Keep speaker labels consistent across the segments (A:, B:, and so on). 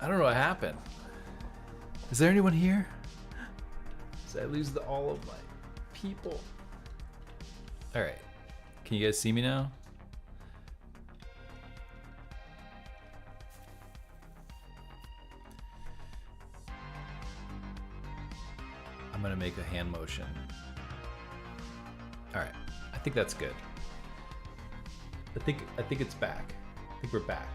A: I don't know what happened. Is there anyone here? Did I lose all of my people? All right. Can you guys see me now? I'm gonna make a hand motion. All right. I think that's good. I think it's back. I think we're back.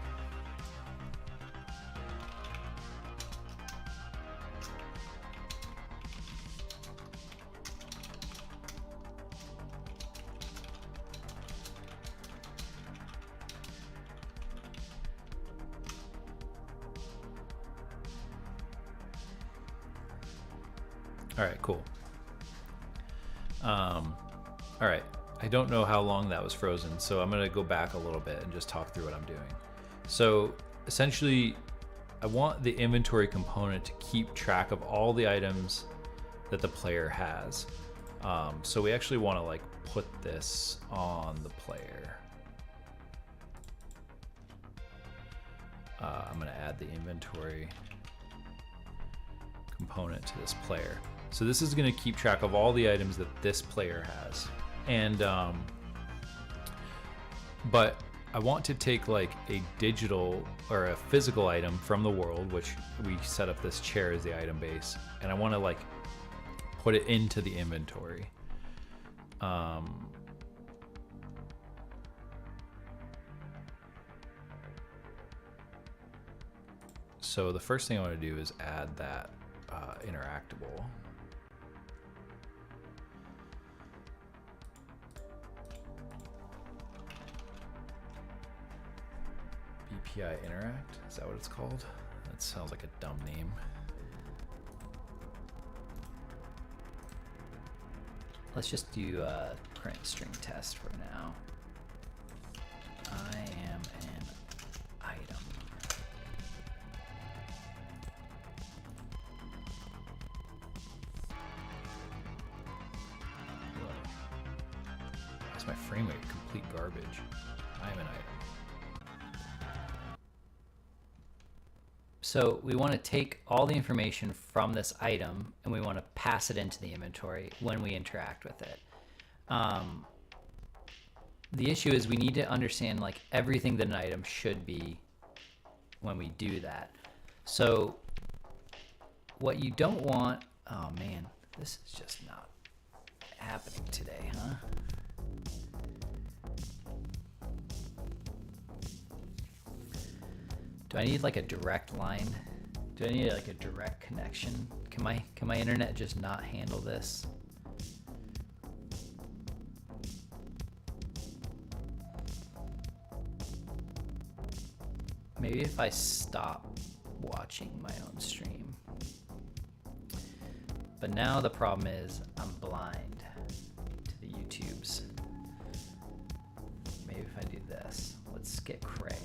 A: All right, cool. All right. I don't know how long that was frozen, so I'm going to go back a little bit and just talk through what I'm doing. So essentially, I want the inventory component to keep track of all the items that the player has. So we actually want to like put this on the player. I'm going to add the inventory component to this player. So this is going to keep track of all the items that this player has. And but I want to take like a digital or a physical item from the world, which we set up this chair as the item base, and I want to like put it into the inventory. So the first thing I want to do is add that interactable. BPI Interact, is that what it's called? That sounds like a dumb name.
B: Let's just do a print string test for now. I am an item.
A: Whoa. That's my frame rate, complete garbage. I am an item.
B: So we want to take all the information from this item and we want to pass it into the inventory when we interact with it. The issue is we need to understand like everything that an item should be when we do that. So what you don't want, oh man, this is just not happening today, huh? Do I need like a direct line? Do I need like a direct connection? Can my internet just not handle this? Maybe if I stop watching my own stream. But now the problem is I'm blind to the YouTubes. Maybe if I do this, let's get Cray.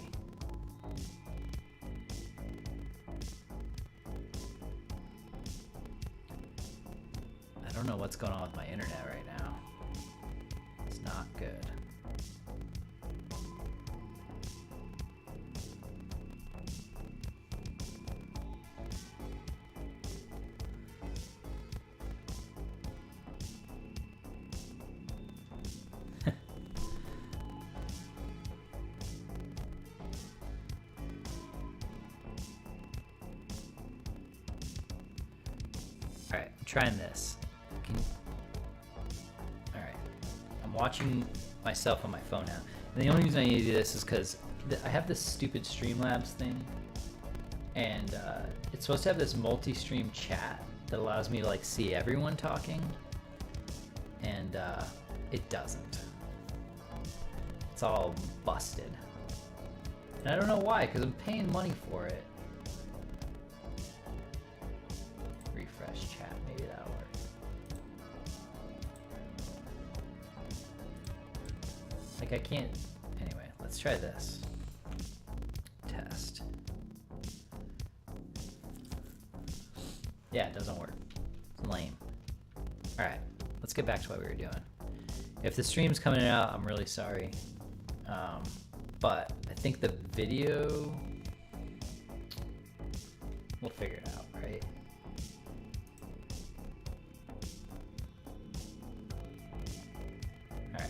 B: I don't know what's going on with my internet right now. It's not good. All right, I'm trying this. All right, I'm watching myself on my phone now. And the only reason I need to do this is because I have this stupid Streamlabs thing, and it's supposed to have this multi-stream chat that allows me to like see everyone talking, and it doesn't. It's all busted, and I don't know why, because I'm paying money for it. Refresh chat, maybe that'll work. Like I can't, anyway, let's try this. Test. Yeah, it doesn't work. It's lame. All right, let's get back to what we were doing. If the stream's coming out, I'm really sorry. But I think the video, We'll figure it out, right? All right.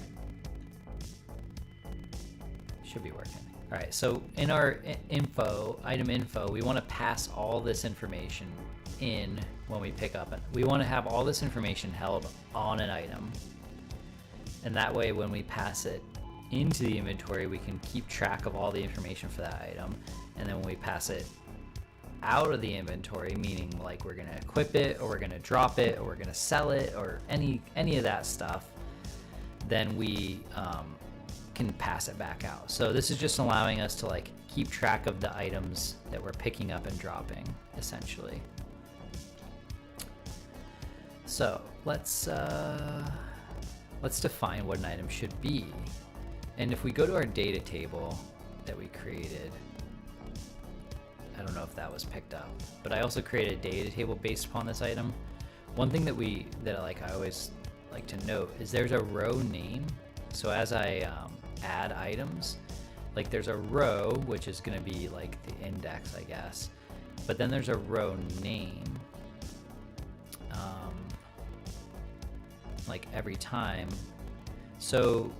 B: Should be working. All right, so in our info, item info, we want to pass all this information in when we pick up it. We want to have all this information held on an item. And that way, when we pass it into the inventory, we can keep track of all the information for that item. And then when we pass it out of the inventory, meaning like we're going to equip it, or we're going to drop it, or we're going to sell it, or any of that stuff, then we can pass it back out. So this is just allowing us to like keep track of the items that we're picking up and dropping, essentially. So let's define what an item should be. And if we go to our data table that we created, I don't know if that was picked up, but I also created a data table based upon this item. One thing that I always like to note is there's a row name. So as I add items, like there's a row, which is going to be like the index, I guess, but then there's a row name, like every time. So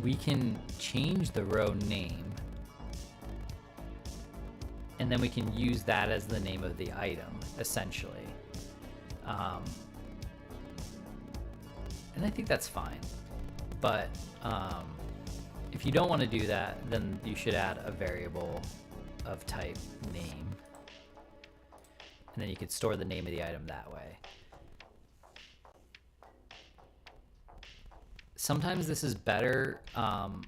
B: we can change the row name, and then we can use that as the name of the item, essentially. And I think that's fine. But if you don't want to do that, then you should add a variable of type name. And then you could store the name of the item that way. Sometimes this is better, and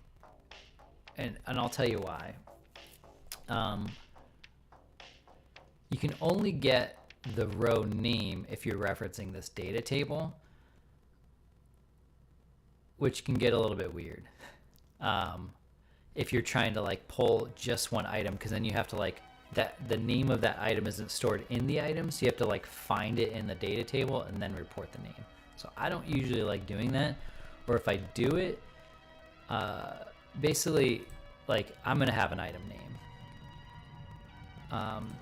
B: I'll tell you why. You can only get the row name if you're referencing this data table, which can get a little bit weird if you're trying to like pull just one item, because then you have to like the name of that item isn't stored in the item, so you have to like find it in the data table and then report the name. So I don't usually like doing that, or if I do it, basically like I'm gonna have an item name,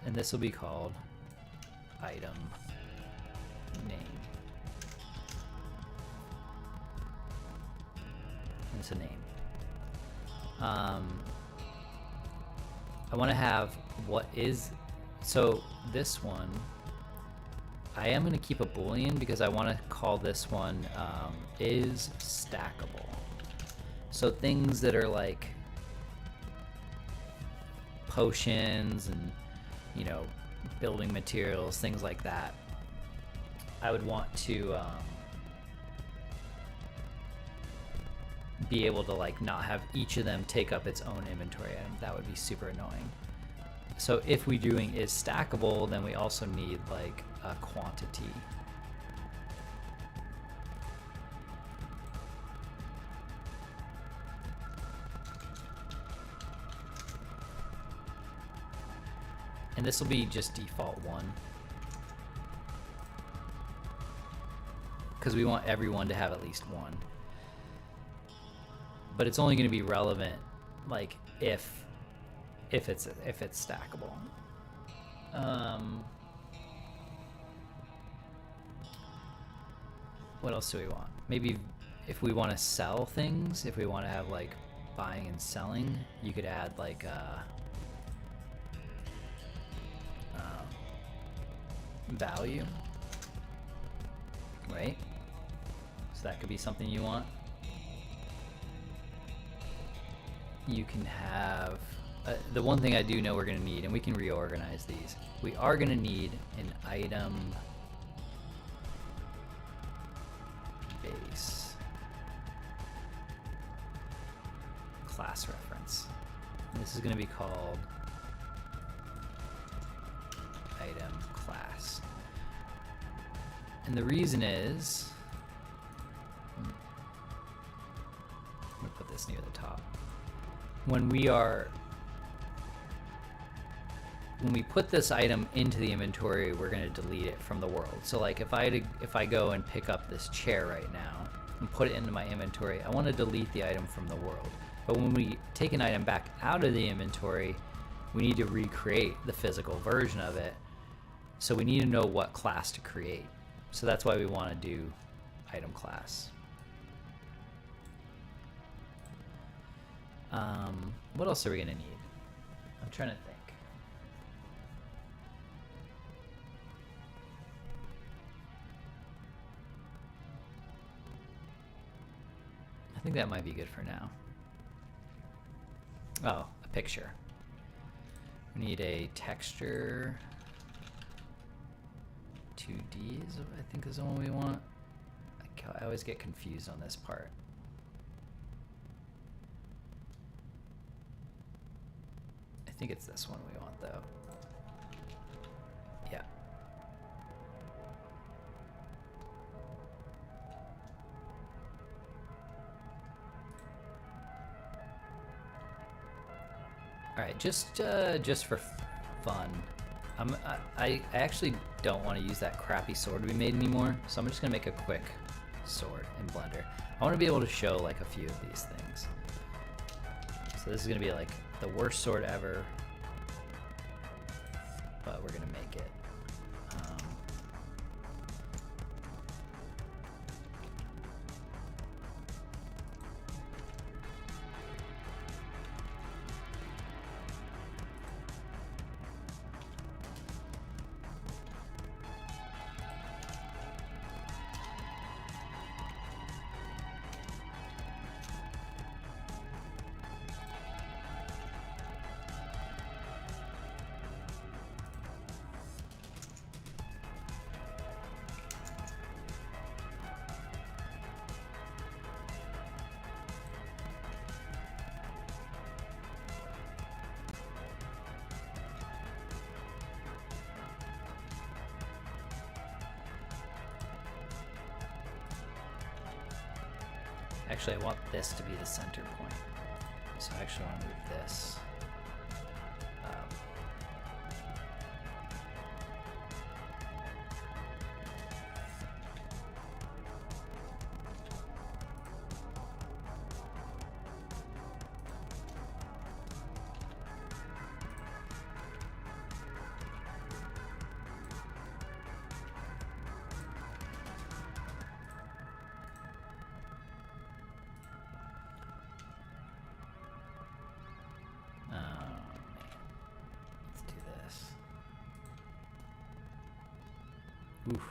B: and this will be called item name. It's a name. I want to have what is, so this one, I am going to keep a Boolean because I want to call this one is stackable. So things that are like potions and, you know, building materials, things like that, I would want to be able to like not have each of them take up its own inventory item. That would be super annoying. So if we're doing is stackable, then we also need like a quantity. And this will be just default 1. Because we want everyone to have at least 1. But it's only going to be relevant like if it's stackable. What else do we want? Maybe if we want to sell things, if we want to have like buying and selling, you could add like value, right? So that could be something you want. You can have the one thing I do know we're going to need, and we can reorganize these. We are going to need an item base class reference. And this is going to be called item class. And the reason is, I'm going to put this near the top. When we put this item into the inventory, we're going to delete it from the world. So like if I go and pick up this chair right now and put it into my inventory, I want to delete the item from the world. But when we take an item back out of the inventory, We need to recreate the physical version of it. So we need to know what class to create. So that's why we want to do item class. What else are we going to need? I'm trying to think. I think that might be good for now. Oh, a picture. We need a texture. 2D is, I think, is the one we want. I always get confused on this part. I think it's this one we want, though. Yeah. All right, just for fun, I actually don't want to use that crappy sword we made anymore, so I'm just gonna make a quick sword in Blender. I want to be able to show like a few of these things. So this is gonna be like the worst sword ever, but we're gonna make it. Actually, I want this to be the center point. So I actually want to move this up. Oof,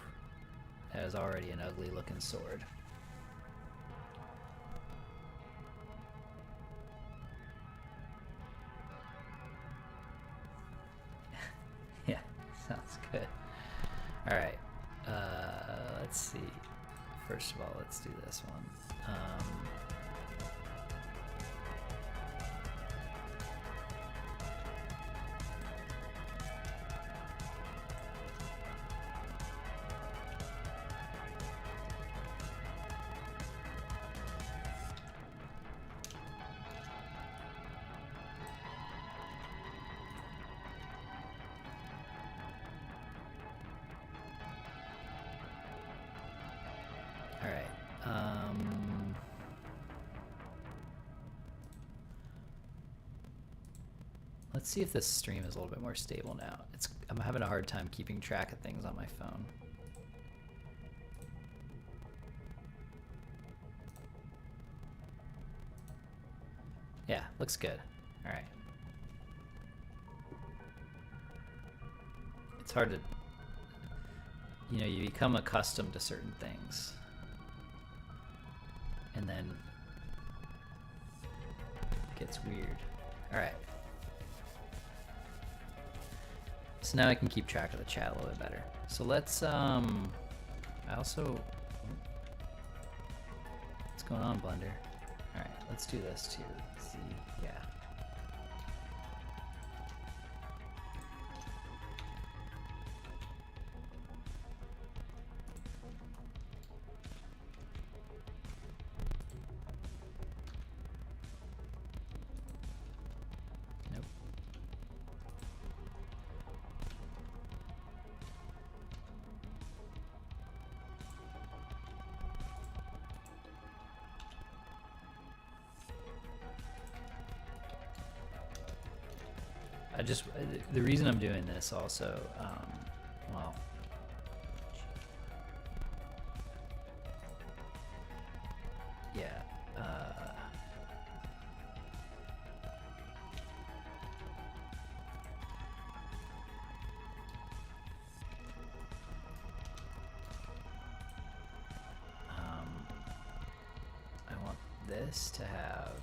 B: that is already an ugly looking sword. Yeah, sounds good. All right, let's see. First of all, let's do this one. Let's see if this stream is a little bit more stable now. I'm having a hard time keeping track of things on my phone. Yeah, looks good. All right. It's hard to, you become accustomed to certain things. And then it gets weird. All right. So now I can keep track of the chat a little bit better. So let's, what's going on, Blender? All right, let's do this too. See, yeah. the reason I'm doing this also, well, yeah, I want this to have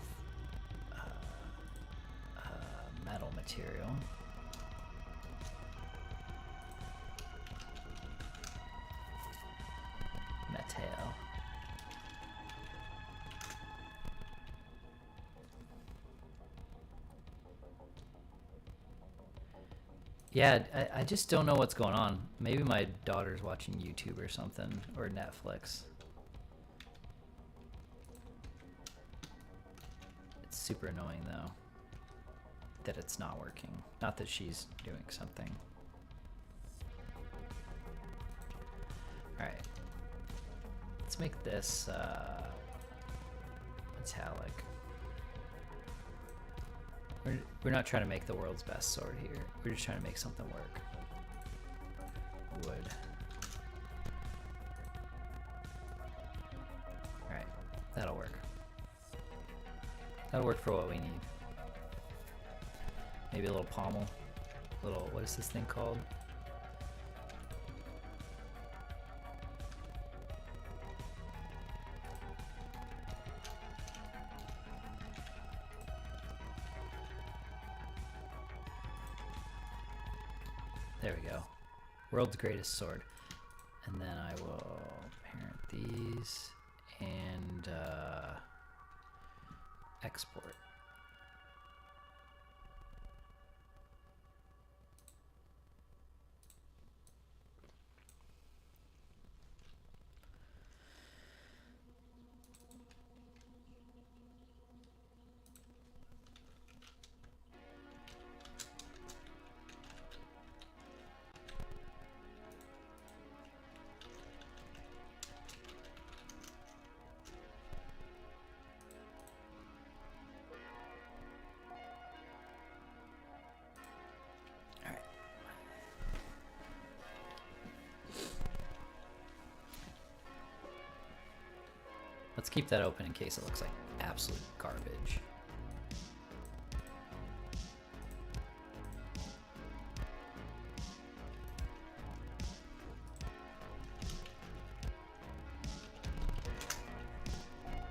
B: metal material. Metal. Yeah, I just don't know what's going on. Maybe my daughter's watching YouTube or something, or Netflix. It's super annoying though that it's not working. Not that she's doing something. Alright. Let's make this metallic. We're not trying to make the world's best sword here. We're just trying to make something work. Wood. Alright, that'll work. That'll work for what we need. Maybe a little pommel. Little, what is this thing called? There we go. World's greatest sword. And then I will parent these and export. Let's keep that open in case it looks like absolute garbage.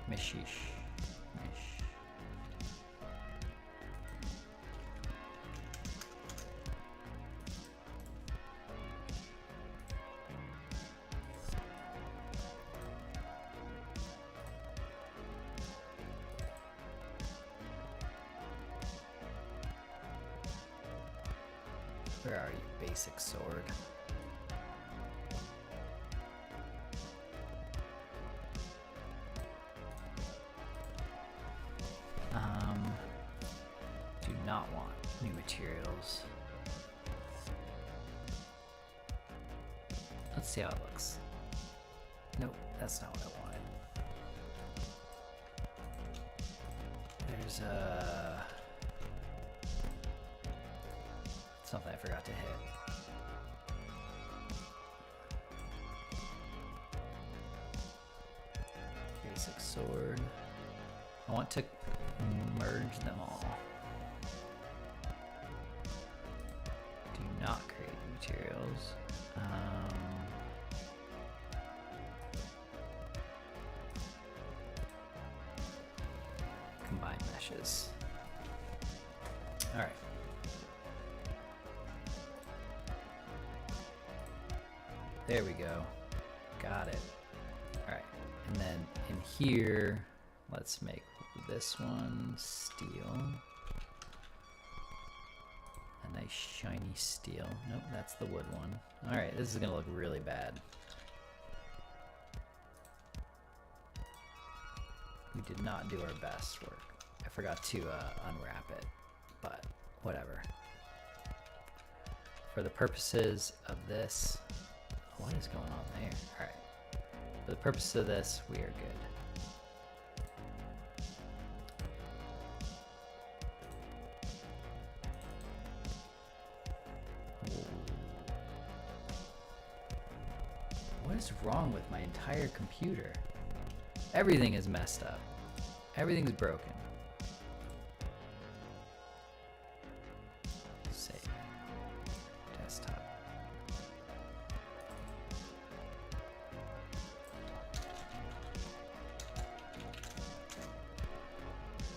B: Mishish. Mish. Where are you, basic sword? Do not want new materials. Let's see how it looks. Nope, that's not what I wanted. There's something I forgot to hit. Basic sword. I want to merge them all. Do not create materials. Combine meshes. All right. There we go. Got it. All right. And then in here, let's make this one steel. A nice shiny steel. Nope, that's the wood one. All right, this is gonna look really bad. We did not do our best work. I forgot to unwrap it, but whatever. For the purposes of this, what is going on there? All right. For the purpose of this, we are good. Everything's wrong with my entire computer. Everything is messed up. Everything's broken. Save. Desktop.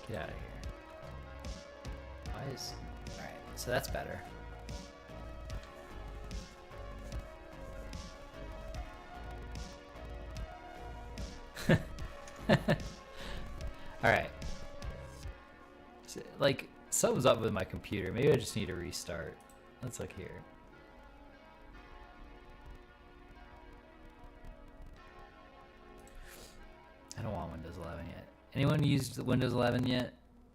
B: Get out of here. Why is... Alright, so that's better. Alright. So, like, something's up with my computer. Maybe I just need to restart. Let's look here. I don't want Windows 11 yet. Anyone used Windows 11 yet?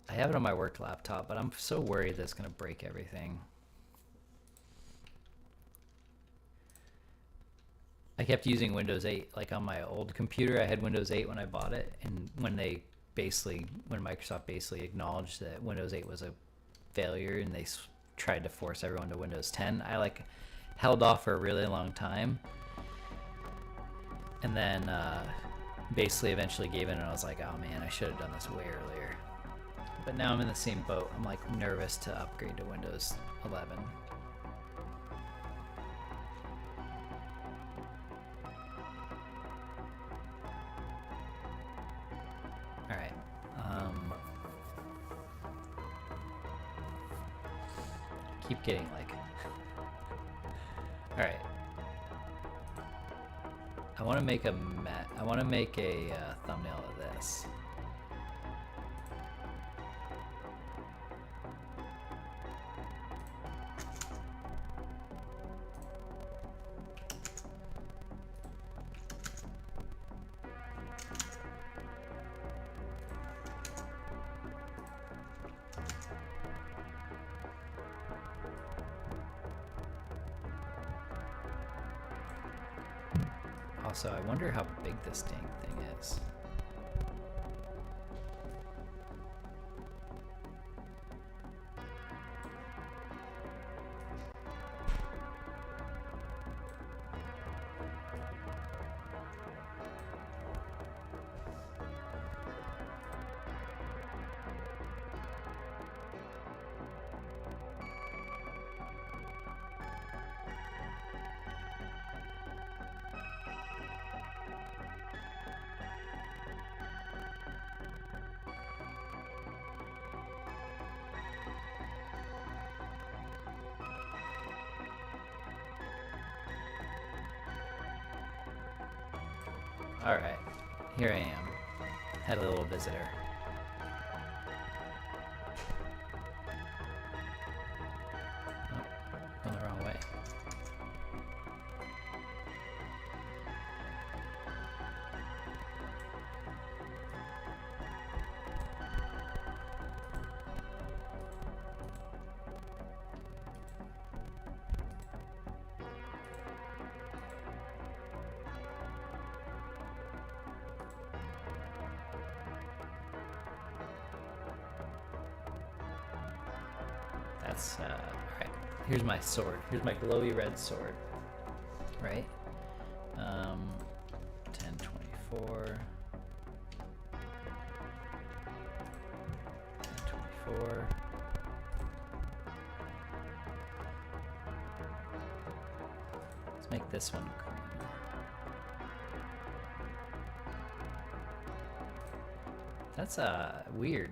B: I have it on my work laptop, but I'm so worried that it's going to break everything. I kept using Windows 8. Like on my old computer, I had Windows 8 when I bought it, and when Microsoft basically acknowledged that Windows 8 was a failure and they tried to force everyone to Windows 10, I like held off for a really long time, and then basically eventually gave in, and I was like, oh man, I should have done this way earlier. But now I'm in the same boat. I'm like nervous to upgrade to Windows 11. All right. Keep getting like. All right. I want to make a thumbnail of this. Also, I wonder how big this dang thing is. All right, here I am. Had a little visitor. Oh, went the wrong way. That's, alright, here's my sword. Here's my glowy red sword, right? 1024. 1024. Let's make this one green. That's, weird.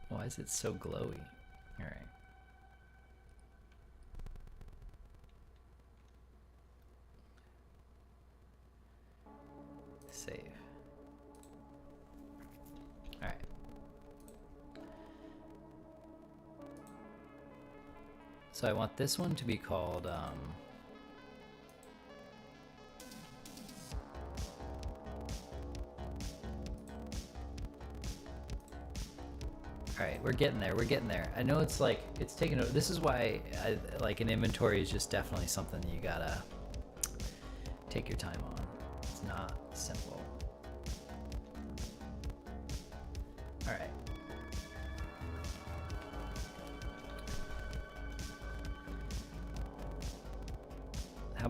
B: Why is it so glowy? All right. Save. All right. So I want this one to be called all right, we're getting there. We're getting there. I know it's like it's taken. This is why like an inventory is just definitely something you gotta take your time on. It's not simple. All right.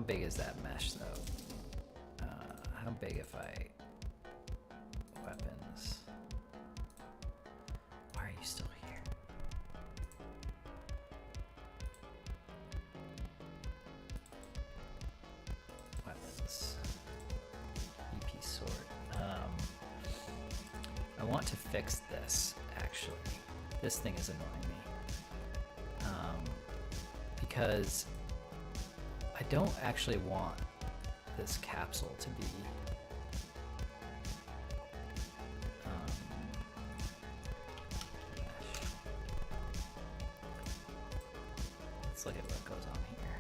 B: big is that mesh though? How big if I weapons? Why are you still here? Weapons. EP sword. I want to fix this actually. This thing is annoying me. Because I don't actually want this capsule to be let's look at what goes on here.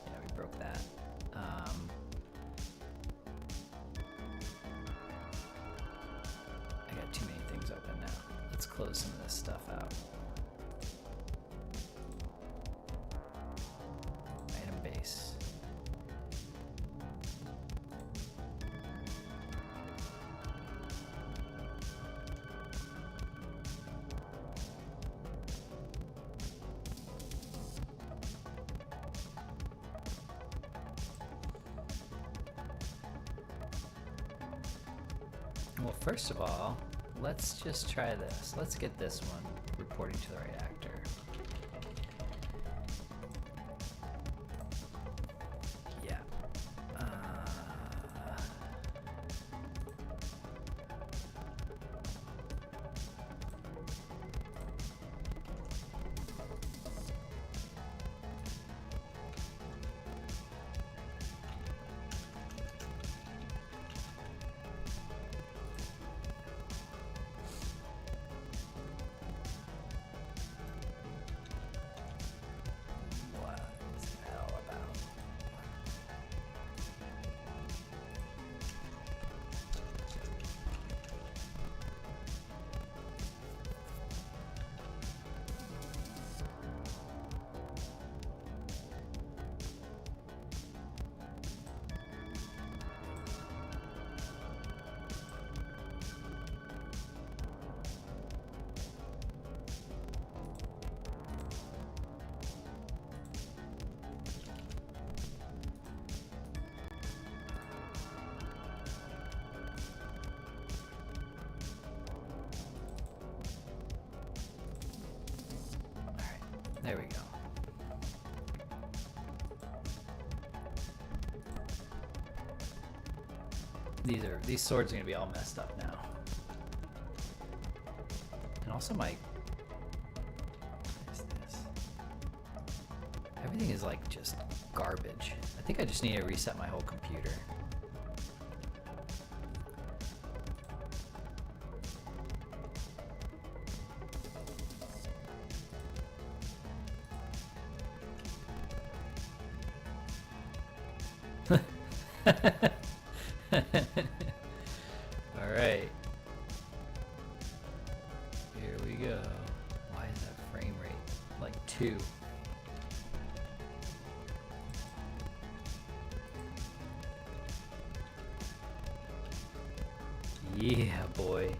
B: Yeah, we broke that. I got too many things open now. Let's close some of this stuff out. Item base. Well, first of all, let's just try this. Let's get this one reporting to the right actor. Yeah. What is the hell about? All right, there we go. These swords are gonna be all messed up now. And also what is this? Everything is like just garbage. I think I just need to reset my whole computer. All right. Here we go. Why is that frame rate like 2? Yeah, boy.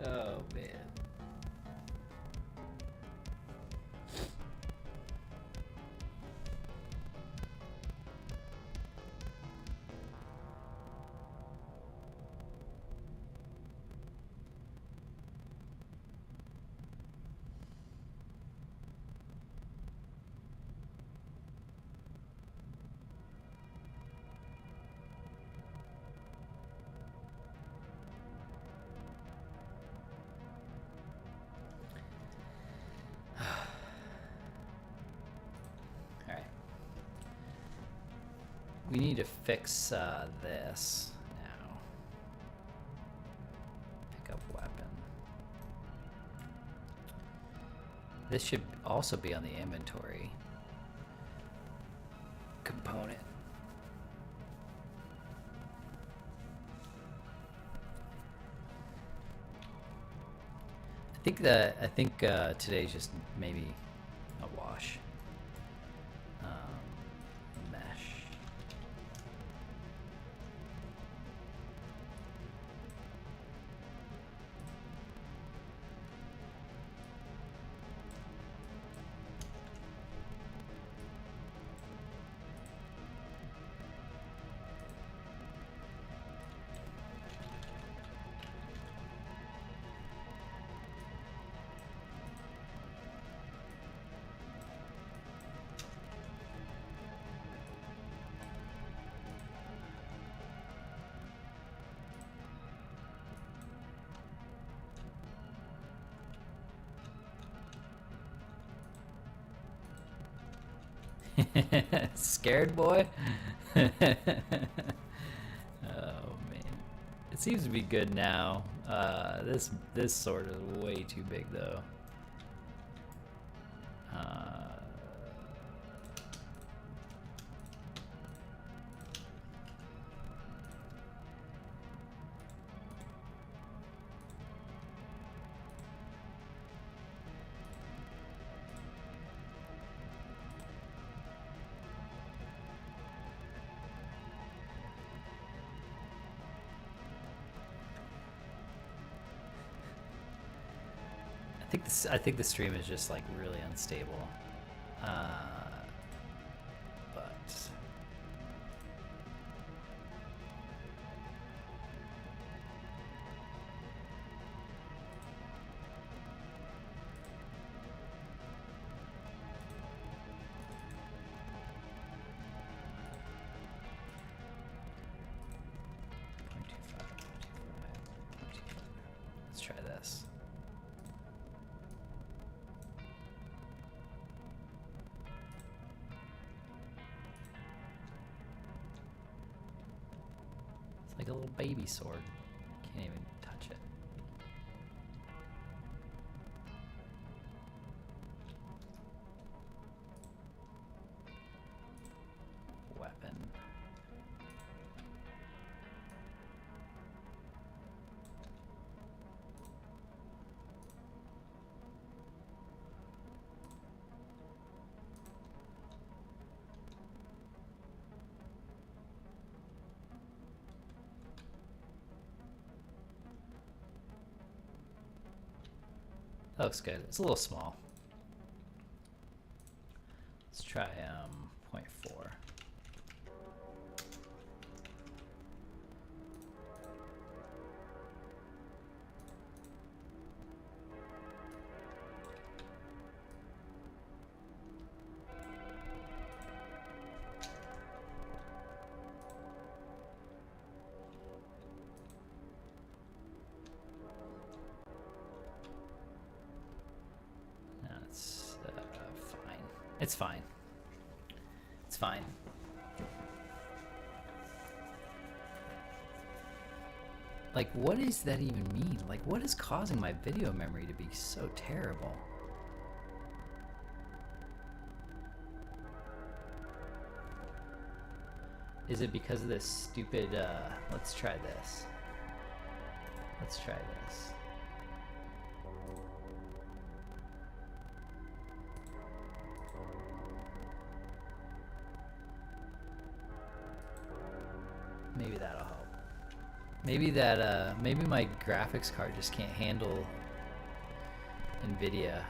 B: Oh, man. We need to fix this now. Pick up weapon. This should also be on the inventory component. I think today's just maybe a wash. Mesh. Scared boy? Oh man. It seems to be good now. This sword is way too big though. I think the stream is just like really unstable. But let's try this. Like a little baby sword. Can't even touch it. Weapon. That looks good. It's a little small. Let's try 0.4. It's fine. It's fine. Like, what does that even mean? Like, what is causing my video memory to be so terrible? Is it because of this stupid, let's try this. Let's try this. Maybe that'll help. Maybe that, maybe my graphics card just can't handle NVIDIA.